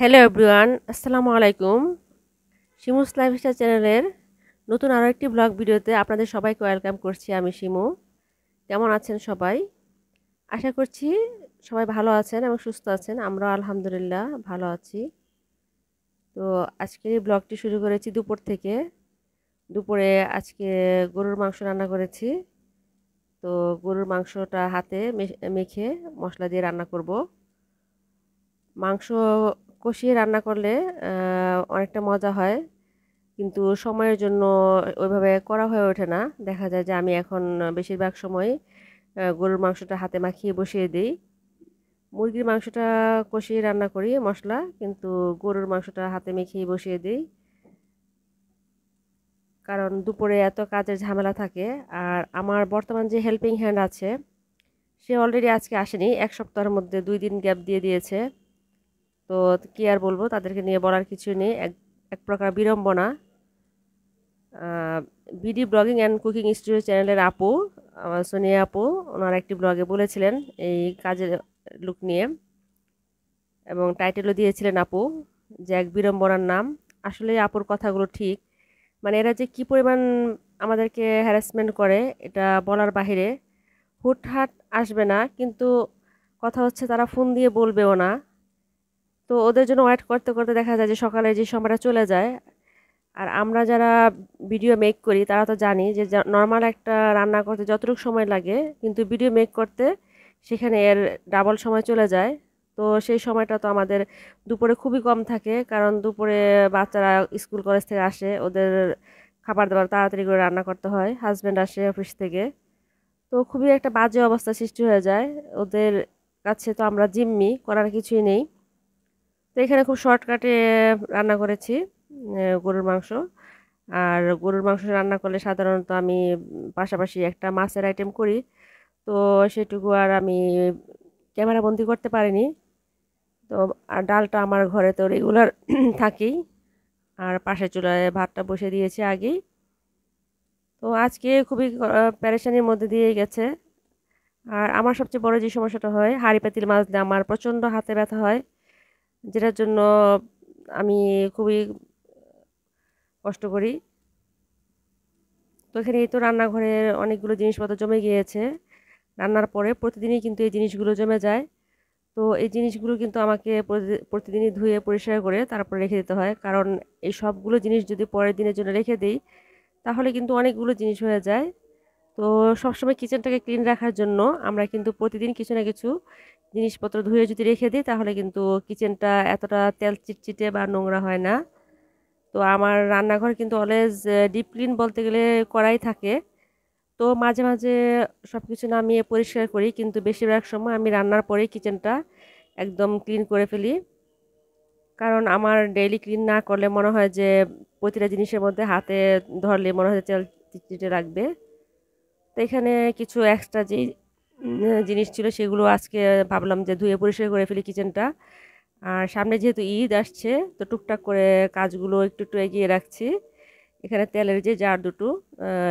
Hello everyone, আসসালামু আলাইকুম। শিমুস lifestyle চ্যানেলের নতুন আরও একটি ব্লগ ভিডিওতে আপনাদের সবাইকে ওয়েলকাম করছি। আমি শিমু। কেমন আছেন সবাই? আশা করছি সবাই ভালো আছেন এবং সুস্থ আছেন। আমরাও আলহামদুলিল্লাহ ভালো আছি। তো আজকের এই ব্লগটি শুরু করেছি দুপুর থেকে। দুপুরে আজকে গরুর মাংস রান্না করেছি। তো গরুর মাংসটা হাতে মেখে মশলা দিয়ে রান্না করব। মাংস কষিয়ে রান্না করলে অনেকটা মজা হয়, কিন্তু সময়ের জন্য ওইভাবে করা হয়ে ওঠে না। দেখা যায় যে আমি এখন বেশিরভাগ সময় গরুর মাংসটা হাতে মাখিয়ে বসিয়ে দিই। মুরগির মাংসটা কষিয়ে রান্না করি মশলা, কিন্তু গরুর মাংসটা হাতে মেখেই বসিয়ে দিই, কারণ দুপুরে এত কাজের ঝামেলা থাকে। আর আমার বর্তমান যে হেল্পিং হ্যান্ড আছে, সে অলরেডি আজকে আসেনি, এক সপ্তাহের মধ্যে 2 দিন গ্যাপ দিয়ে দিয়েছে। তো কি আর বলবো, তাদেরকে নিয়ে বলার কিছু নেই, এক এক প্রকার বিড়ম্বনা। BD blogging and cooking studio চ্যানেলের আপু, সোনিয়া আপু, ওনার একটি ব্লগে বলেছিলেন এই কাজের লুক নিয়ে, এবং টাইটেলও দিয়েছিলেন আপু যে এক বিড়ম্বনার নাম। আসলে আপুর কথাগুলো ঠিক। মানে এরা যে কি পরিমাণ আমাদেরকে হ্যারাসমেন্ট করে এটা বলার বাহিরে। হুটহাট আসবে না, কিন্তু কথা হচ্ছে তারা ফোন দিয়ে বলবেও না। তো ওদের জন্য ওয়েট করতে করতে দেখা যায় যে সকালে যে সময়টা চলে যায়। আর আমরা যারা ভিডিও মেক করি তারা তো জানি যে নর্মাল একটা রান্না করতে যতটুকু সময় লাগে, কিন্তু ভিডিও মেক করতে সেখানে এর ডাবল সময় চলে যায়। তো সেই সময়টা তো আমাদের দুপুরে খুবই কম থাকে, কারণ দুপুরে বাচ্চারা স্কুল কলেজ থেকে আসে, ওদের খাবার দাবার তাড়াতাড়ি করে রান্না করতে হয়, হাজব্যান্ড আসে অফিস থেকে। তো খুবই একটা বাজে অবস্থা সৃষ্টি হয়ে যায় ওদের কাছে। তো আমরা জিম্মি, করার কিছুই নেই। তো এখানে খুব শর্টকাটে রান্না করেছি গরুর মাংস। আর গরুর মাংস রান্না করলে সাধারণত আমি পাশাপাশি একটা মাছের আইটেম করি। তো সেটুকু আর আমি ক্যামেরা বন্দি করতে পারিনি। তো আর ডালটা আমার ঘরে তো রেগুলার থাকেই। আর পাশের চুলায় ভাতটা বসে দিয়েছি আগেই। তো আজকে খুবই পেরেশানির মধ্যে দিয়ে গেছে। আর আমার সবচেয়ে বড় যে সমস্যাটা হয়, হাঁড়ি পাতিল মাজলে আমার প্রচণ্ড হাতে ব্যথা হয়, যেটার জন্য আমি খুবই কষ্ট করি। তো এখানে এই তো রান্নাঘরে অনেকগুলো জিনিসপত্র জমে গিয়েছে। রান্নার পরে প্রতিদিনই কিন্তু এই জিনিসগুলো জমে যায়। তো এই জিনিসগুলো কিন্তু আমাকে প্রতিদিনই ধুয়ে পরিষ্কার করে তারপরে রেখে দিতে হয়, কারণ এই সবগুলো জিনিস যদি পরের দিনের জন্য রেখে দিই তাহলে কিন্তু অনেকগুলো জিনিস হয়ে যায়। তো সবসময় কিচেনটাকে ক্লিন রাখার জন্য আমরা কিন্তু প্রতিদিন কিছু না কিছু জিনিসপত্র ধুয়ে যদি রেখে দিই তাহলে কিন্তু কিচেনটা এতটা তেল চিটচিটে বা নোংরা হয় না। তো আমার রান্নাঘর কিন্তু অলওয়েজ ডিপ ক্লিন বলতে গেলে করাই থাকে। তো মাঝে মাঝে সব কিছু নামিয়ে পরিষ্কার করি, কিন্তু বেশিরভাগ সময় আমি রান্নার পরেই কিচেনটা একদম ক্লিন করে ফেলি, কারণ আমার ডেইলি ক্লিন না করলে মনে হয় যে প্রতিটা জিনিসের মধ্যে হাতে ধরলে মনে হয় তেল চিটচিটে লাগবে। তো এখানে কিছু এক্সট্রা যেই জিনিস ছিল সেগুলো আজকে ভাবলাম যে ধুয়ে পরিষ্কার করে ফেলি কিচেনটা। আর সামনে যেহেতু ঈদ আসছে, তো টুকটাক করে কাজগুলো একটু একটু এগিয়ে রাখছি। এখানে তেলের যে জার দুটো,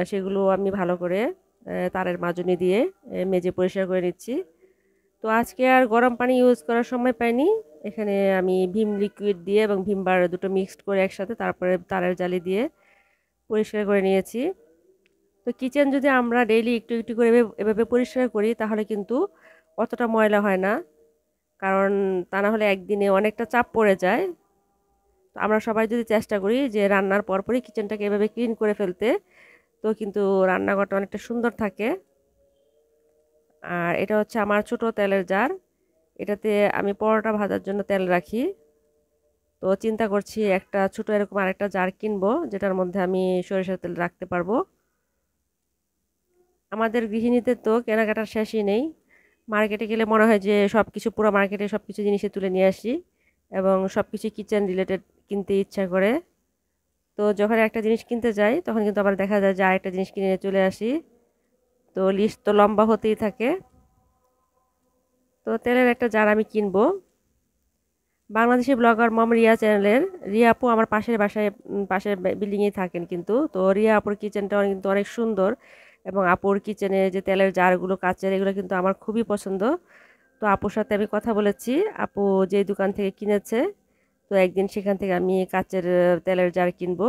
সেগুলো আমি ভালো করে তারের মাজনি দিয়ে মেজে পরিষ্কার করে নিচ্ছি। তো আজকে আর গরম পানি ইউজ করার সময় পাইনি। এখানে আমি ভিম লিকুইড দিয়ে এবং ভিম বার দুটো মিক্সড করে একসাথে তারপরে তারের জালি দিয়ে পরিষ্কার করে নিয়েছি। তো কিচেন যদি আমরা ডেইলি একটু একটু করে এভাবে পরিষ্কার করি তাহলে কিন্তু অতটা ময়লা হয় না, কারণ তা না হলে একদিনে অনেকটা চাপ পড়ে যায়। তো আমরা সবাই যদি চেষ্টা করি যে রান্নার পরপরই কিচেনটাকে এভাবে ক্লিন করে ফেলতে, তো কিন্তু রান্নাঘরটা অনেকটা সুন্দর থাকে। আর এটা হচ্ছে আমার ছোট তেলের জার, এটাতে আমি পরোটা ভাজার জন্য তেল রাখি। তো চিন্তা করছি একটা ছোট এরকম আরেকটা জার কিনবো, যেটার মধ্যে আমি সরিষার তেল রাখতে পারবো। আমাদের গৃহিণীদের তো কেনাকাটার শেষই নেই। মার্কেটে গেলে মনে হয় যে সব কিছু, পুরো মার্কেটে সব কিছু জিনিসে তুলে নিয়ে আসি, এবং সব কিছু কিচেন রিলেটেড কিনতে ইচ্ছা করে। তো যখন একটা জিনিস কিনতে যাই তখন কিন্তু আবার দেখা যায় যে আরেকটা জিনিস কিনে চলে আসি। তো লিস্ট তো লম্বা হতেই থাকে। তো তেলের একটা জার আমি কিনবো। বাংলাদেশি ব্লগার মম রিয়া চ্যানেলের রিয়া আপু আমার পাশের বাসায়, পাশের বিল্ডিংয়েই থাকেন কিন্তু। তো রিয়া আপুর কিচেনটা কিন্তু অনেক সুন্দর, এবং আপুর কিচেনে যে তেলের জারগুলো কাচের, এগুলো কিন্তু আমার খুবই পছন্দ। তো আপুর সাথে আমি কথা বলেছি, আপু যেই দোকান থেকে কিনেছে তো একদিন সেখান থেকে আমি কাচের তেলের জার কিনবো।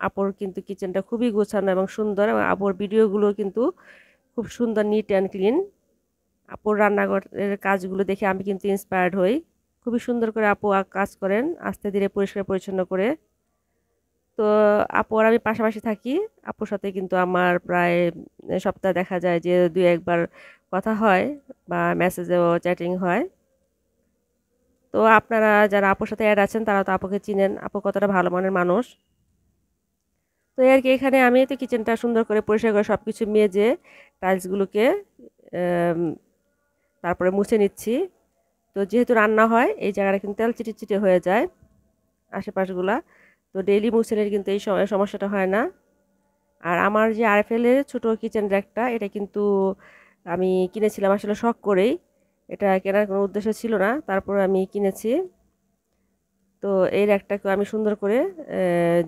আপুর কিন্তু কিচেনটা খুবই গোছানো এবং সুন্দর, এবং আপুর ভিডিওগুলো কিন্তু খুব সুন্দর, নিট অ্যান্ড ক্লিন। আপুর রান্নাঘরের কাজগুলো দেখে আমি কিন্তু ইন্সপায়ার্ড হই। খুবই সুন্দর করে আপু কাজ করেন, আস্তে ধীরে পরিষ্কার পরিচ্ছন্ন করে। তো আপু আর আমি পাশাপাশি থাকি। আপুর সাথে কিন্তু আমার প্রায় সপ্তাহে দেখা যায় যে 2-1 বার কথা হয় বা মেসেজেও চ্যাটিং হয়। তো আপনারা যারা আপুর সাথে অ্যাড আছেন তারা তো আপুকে চিনেন, আপু কতটা ভালো মনের মানুষ। তো এই আর কি, এখানে আমি তো কিচেনটা সুন্দর করে পরিষ্কার করে সব কিছু মেজে টাইলসগুলোকে তারপরে মুছে নিচ্ছি। তো যেহেতু রান্না হয় এই জায়গাটা কিন্তু তেল চিটে চিটে হয়ে যায় আশেপাশগুলা। তো ডেইলি মুছে নিলে কিন্তু এই সমস্যাটা হয় না। আর আমার যে আরএফএল এর ছোট কিচেন র্যাকটা, এটা কিন্তু আমি কিনেছিলাম আসলে শখ করেই। এটা কেনার কোনো উদ্দেশ্য ছিল না, তারপর আমি কিনেছি। তো এই র্যাকটাকে আমি সুন্দর করে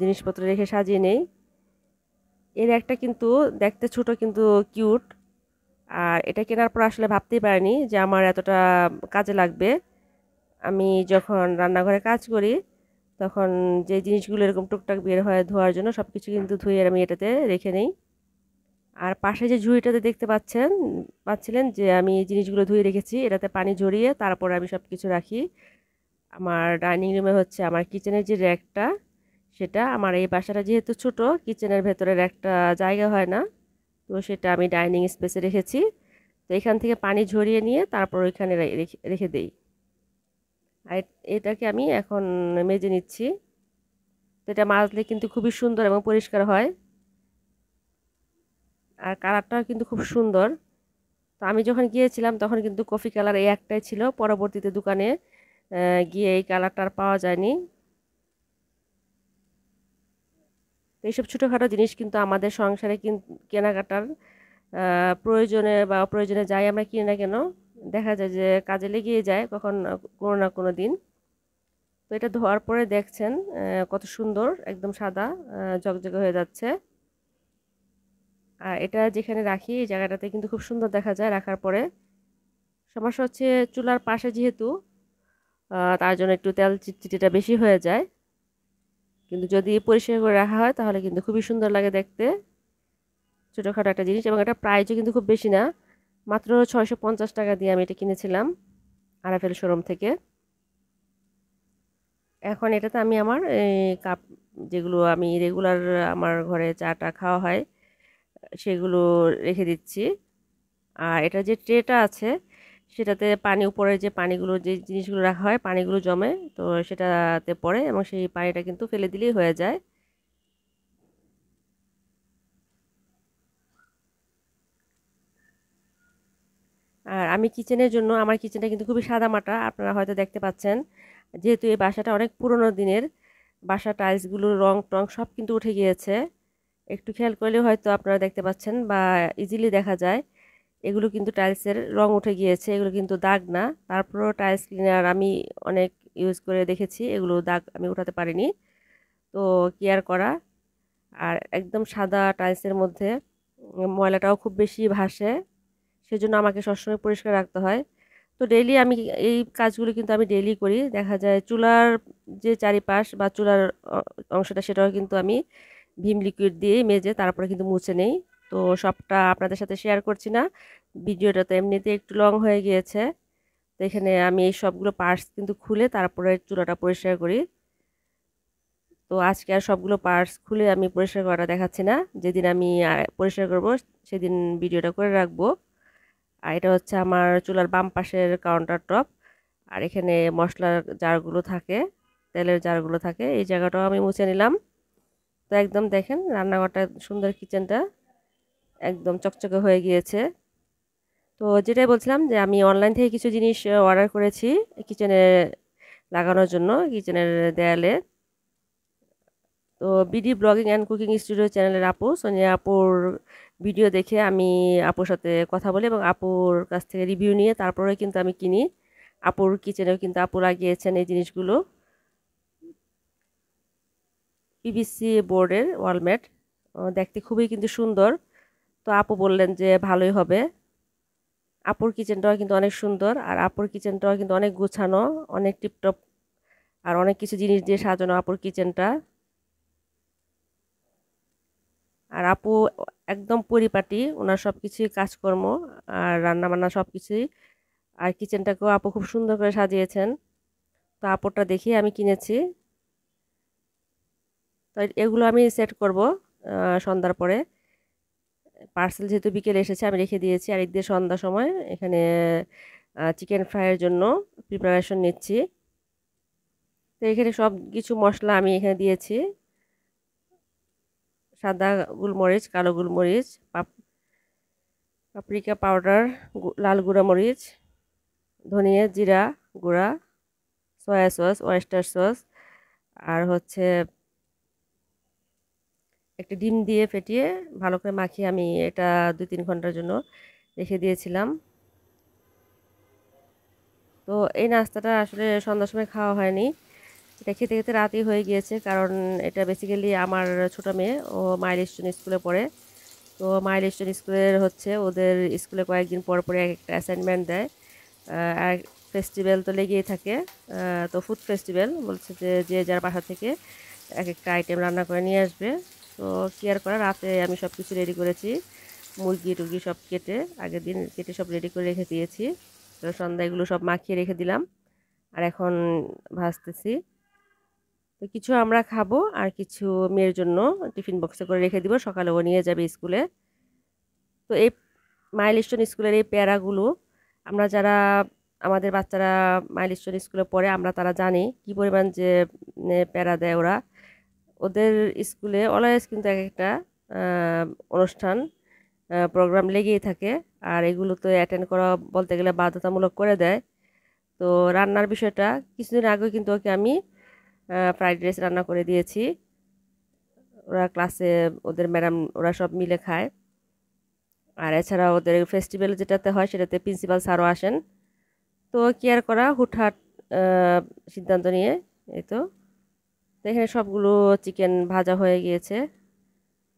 জিনিসপত্র রেখে সাজিয়ে নেই। এই র্যাকটা কিন্তু দেখতে ছোট কিন্তু কিউট। আর এটা কেনার পর আসলে ভাবতেই পারিনি যে আমার এতটা কাজে লাগবে। আমি যখন রান্নাঘরে কাজ করি তখন যে জিনিসগুলো এরকম টুকটাক বের হয় ধোয়ার জন্য, সব কিছু কিন্তু ধুয়ে আমি এটাতে রেখে নেই। আর পাশে যে ঝুড়িটাতে দেখতে পাচ্ছিলেন যে আমি এই জিনিসগুলো ধুয়ে রেখেছি, এটাতে পানি ঝরিয়ে তারপর আমি সব কিছু রাখি। আমার ডাইনিং রুমে হচ্ছে আমার কিচেনের যে র্যাকটা, সেটা আমার এই বাসাটা যেহেতু ছোট, কিচেনের ভেতরের একটা জায়গা হয় না, তো সেটা আমি ডাইনিং স্পেসে রেখেছি। তো এখান থেকে পানি ঝরিয়ে নিয়ে তারপর ওইখানে রেখে দেই। আর এটাকে আমি এখন মেজে নিচ্ছি। তো এটা মাজলে কিন্তু খুবই সুন্দর এবং পরিষ্কার হয়, আর কালারটাও কিন্তু খুব সুন্দর। তো আমি যখন গিয়েছিলাম তখন কিন্তু কফি কালার এই একটাই ছিল, পরবর্তীতে দোকানে গিয়ে এই কালারটা আর পাওয়া যায়নি। তো এইসব ছোটোখাটো জিনিস কিন্তু আমাদের সংসারে কেনাকাটার প্রয়োজনে বা অপ্রয়োজনে যাই আমরা কিনি না কেন, দেখা যায় যে কাজে লেগেই যায় কখন কোনো না কোনো দিন। তো এটা ধোয়ার পরে দেখছেন কত সুন্দর, একদম সাদা ঝকঝকে হয়ে যাচ্ছে। আর এটা যেখানে রাখি এই জায়গাটাতে কিন্তু খুব সুন্দর দেখা যায় রাখার পরে। সমস্যা হচ্ছে চুলার পাশে যেহেতু, তার জন্য একটু তেল চিটচিটিটা বেশি হয়ে যায়। কিন্তু যদি পরিষ্কার করে রাখা হয় তাহলে কিন্তু খুবই সুন্দর লাগে দেখতে। ছোটোখাটো একটা জিনিস, এবং এটা প্রাইসও কিন্তু খুব বেশি না, মাত্র 650 টাকা দিয়ে আমি এটা কিনেছিলাম আরএফএল শোরুম থেকে। এখন এটাতে আমি আমার কাপ, যেগুলো আমি রেগুলার আমার ঘরে চাটা খাওয়া হয় সেগুলো রেখে দিচ্ছি। আর এটা যে ট্রেটা আছে সেটাতে পানি, উপরে যে পানিগুলো, যে জিনিসগুলো রাখা হয় পানিগুলো জমে, তো সেটাতে পড়ে এবং সেই পানিটা কিন্তু ফেলে দিলেই হয়ে যায়। আর আমি কিচেনের জন্য, আমার কিচেনটা কিন্তু খুবই সাদামাটা, আপনারা হয়তো দেখতে পাচ্ছেন। যেহেতু এই বাসাটা অনেক পুরনো দিনের বাসা, টাইলসগুলোর রং টং সব কিন্তু উঠে গিয়েছে। একটু খেয়াল করলে হয়তো আপনারা দেখতে পাচ্ছেন বা ইজিলি দেখা যায় এগুলো কিন্তু টাইলসের রং উঠে গিয়েছে, এগুলো কিন্তু দাগ না। তারপরেও টাইলস ক্লিনার আমি অনেক ইউজ করে দেখেছি, এগুলো দাগ আমি উঠাতে পারিনি। তো কেয়ার করা, আর একদম সাদা টাইলসের মধ্যে ময়লাটাও খুব বেশি ভাসে, সেজন্য আমাকে সবসময় পরিষ্কার রাখতে হয়। তো ডেইলি আমি এই কাজগুলো কিন্তু আমি ডেইলি করি। দেখা যায় চুলার যে চারিপাশ বা চুলার অংশটা, সেটাও কিন্তু আমি ভিম লিকুইড দিয়েই মেজে তারপরে কিন্তু মুছে নেই। তো সবটা আপনাদের সাথে শেয়ার করছি না, ভিডিওটা তো এমনিতে একটু লং হয়ে গিয়েছে। তো এখানে আমি এই সবগুলো পার্টস কিন্তু খুলে তারপরে চুলাটা পরিষ্কার করি। তো আজকে আর সবগুলো পার্টস খুলে আমি পরিষ্কার করাটা দেখাচ্ছি না, যেদিন আমি পরিষ্কার করব সেদিন ভিডিওটা করে রাখবো। আর এটা হচ্ছে আমার চুলার বাম পাশের কাউন্টার টপ। আর এখানে মশলার জারগুলো থাকে, তেলের জারগুলো থাকে, এই জায়গাটাও আমি মুছে নিলাম। তো একদম দেখেন রান্নাঘরটা সুন্দর, কিচেনটা একদম চকচকে হয়ে গিয়েছে। তো যেটাই বলছিলাম যে আমি অনলাইন থেকে কিছু জিনিস অর্ডার করেছি কিচেনে লাগানোর জন্য, কিচেনের দেয়ালে। তো BD blogging and cooking studio চ্যানেলের আপু সোনিয়া আপুর ভিডিও দেখে আমি আপুর সাথে কথা বলি এবং আপুর কাছ থেকে রিভিউ নিয়ে তারপরে কিন্তু আমি কিনি। আপুর কিচেনেও কিন্তু আপু লাগিয়েছেন এই জিনিসগুলো, পিভিসি বোর্ডের ওয়ালমেট, দেখতে খুবই কিন্তু সুন্দর। তো আপু বললেন যে ভালোই হবে। আপুর কিচেনটাও কিন্তু অনেক সুন্দর, আর আপুর কিচেনটাও কিন্তু অনেক গুছানো, অনেক টিপটপ আর অনেক কিছু জিনিস দিয়ে সাজানো আপুর কিচেনটা। আর আপু একদম পরিপাটি, ওনার সব কিছুই কাজকর্ম আর রান্নাবান্না সব কিছুই। আর কিচেনটাকেও আপু খুব সুন্দর করে সাজিয়েছেন। তো আপুরটা দেখি আমি কিনেছি। তো এগুলো আমি সেট করব সন্ধ্যার পরে। পার্সেল যেহেতু বিকেলে এসেছে আমি রেখে দিয়েছি। আর এদিকে সন্ধ্যার সময় এখানে চিকেন ফ্রাইয়ের জন্য প্রিপারেশন নিচ্ছি। তো এখানে সব কিছু মশলা আমি এখানে দিয়েছি। সাদা গোলমরিচ, কালো গোলমরিচ, পাপরিকা পাউডার, লাল গুঁড়া মরিচ, ধনিয়া জিরা গুঁড়া, সয়া সস, ওয়েস্টার সস, আর হচ্ছে একটা ডিম দিয়ে ফেটিয়ে ভালো করে মাখিয়ে আমি এটা 2-3 ঘন্টার জন্য রেখে দিয়েছিলাম। তো এই নাস্তাটা আসলে সন্ধ্যার সময় খাওয়া হয়নি, এটা খেতে খেতে রাতই হয়ে গিয়েছে। কারণ এটা বেসিক্যালি আমার ছোটো মেয়ে, ও মাইলস্টোন স্কুলে পড়ে। তো মাইলস্টোন স্কুলের হচ্ছে ওদের স্কুলে কয়েকদিন পর পরে এক একটা অ্যাসাইনমেন্ট দেয়। আর ফেস্টিভ্যাল তো লেগেই থাকে। তো ফুড ফেস্টিভ্যাল বলছে যে যে যার বাসা থেকে এক একটা আইটেম রান্না করে নিয়ে আসবে। তো কি আর করা, রাতে আমি সব কিছু রেডি করেছি, মুরগি টুরগি সব কেটে আগের দিন কেটে সব রেডি করে রেখে দিয়েছি। তো সন্ধ্যা এগুলো সব মাখিয়ে রেখে দিলাম, আর এখন ভাজতেছি। তো কিছু আমরা খাবো আর কিছু মেয়ের জন্য টিফিন বক্সে করে রেখে দিব, সকালে ও নিয়ে যাবে স্কুলে। তো এই মাইলস্টোন স্কুলের এই প্যারাগুলো আমরা যারা, আমাদের বাচ্চারা মাইলস্টোন স্কুলে পড়ে, আমরা তারা জানি কি পরিমাণ যে প্যারা দেয় ওরা। ওদের স্কুলে অলওয়েজ কিন্তু এক একটা অনুষ্ঠান প্রোগ্রাম লেগেই থাকে। আর এগুলো তো অ্যাটেন্ড করা বলতে গেলে বাধ্যতামূলক করে দেয়। তো রান্নার বিষয়টা কিছুদিন আগে কিন্তু ওকে আমি ফ্রাইড রাইস রান্না করে দিয়েছি। ওরা ক্লাসে, ওদের ম্যাডাম ওরা সব মিলে খায়। আর এছাড়া ওদের ফেস্টিভ্যাল যেটাতে হয় সেটাতে প্রিন্সিপাল স্যারও আসেন। তো কি আর করা, হুটহাট সিদ্ধান্ত নিয়ে এই তো। তো এখানে সবগুলো চিকেন ভাজা হয়ে গিয়েছে।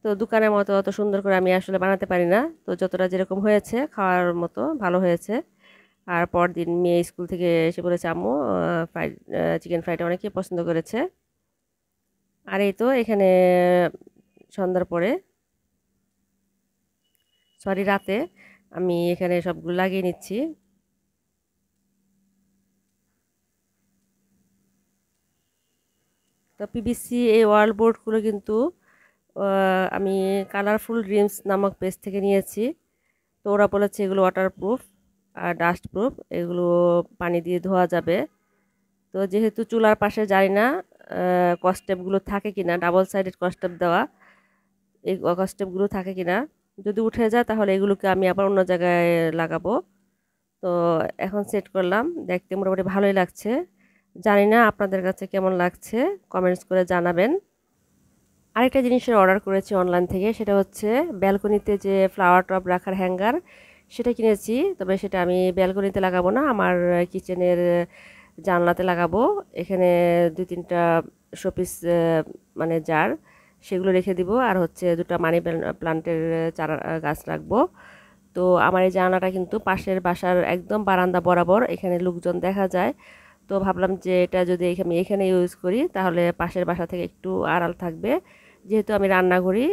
তো দোকানের মতো অত সুন্দর করে আমি আসলে বানাতে পারি না, তো যতটা যেরকম হয়েছে খাওয়ার মতো ভালো হয়েছে। আর পরদিন মেয়ে স্কুল থেকে এসে বলেছে আম্মু ফ্রাইড চিকেন ফ্রাইটা অনেকেই পছন্দ করেছে। আর এই তো এখানে সন্ধ্যার পরে, সরি রাতে, আমি এখানে সবগুলো লাগিয়ে নিচ্ছি। তো পিভিসি এই ওয়াল বোর্ডগুলো কিন্তু আমি কালারফুল ড্রিমস নামক পেজ থেকে নিয়েছি। তো ওরা বলেছে এগুলো ওয়াটারপ্রুফ আর ডাস্ট প্রুফ, এগুলো পানি দিয়ে ধোয়া যাবে। তো যেহেতু চুলার পাশে যাই না কস্টেপগুলো থাকে কিনা, ডাবল সাইডেড কস্টেপ দেওয়া, এই কস্টেপগুলো থাকে কিনা, যদি উঠে যায় তাহলে এগুলোকে আমি আবার অন্য জায়গায় লাগাবো। তো এখন সেট করলাম, দেখতে মোটামুটি ভালোই লাগছে। জানি না আপনাদের কাছে কেমন লাগছে, কমেন্টস করে জানাবেন। আরেকটা জিনিসের অর্ডার করেছি অনলাইন থেকে, সেটা হচ্ছে ব্যালকনিতে যে ফ্লাওয়ার টব রাখার হ্যাঙ্গার, সেটা কিনেছি। তবে সেটা আমি ব্যালকনিতে লাগাবো না, আমার কিচেনের জানলাতে লাগাবো। এখানে 2-3টা শোপিস মানে জার, সেগুলো রেখে দিব। আর হচ্ছে 2টা মানি প্লান্টের চারা গাছ রাখবো। তো আমার এই জানলাটা কিন্তু পাশের বাসার একদম বারান্দা বরাবর, এখানে লোকজন দেখা যায়। তো ভাবলাম যে এটা যদি আমি এখানে ইউজ করি তাহলে পাশের বাসা থেকে একটু আড়াল থাকবে। যেহেতু আমি রান্না করি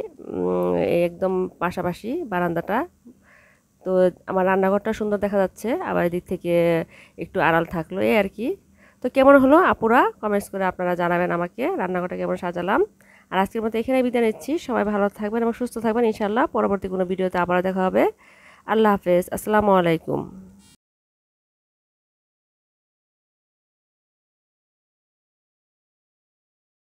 একদম পাশাপাশি বারান্দাটা, তো আমার রান্নাঘরটা সুন্দর দেখা যাচ্ছে, আবার এদিক থেকে একটু আড়াল থাকলো এই আর কি। তো কেমন হলো আপুরা কমেন্টস করে আপনারা জানাবেন আমাকে রান্নাঘরটা কেমন সাজালাম। আর আজকের মতো এখানে বিদায় নিচ্ছি, সবাই ভালো থাকবেন এবং সুস্থ থাকবেন ইনশাল্লাহ। পরবর্তী কোনো ভিডিওতে আবার দেখা হবে। আল্লাহ হাফেজ, আসসালামু আলাইকুম।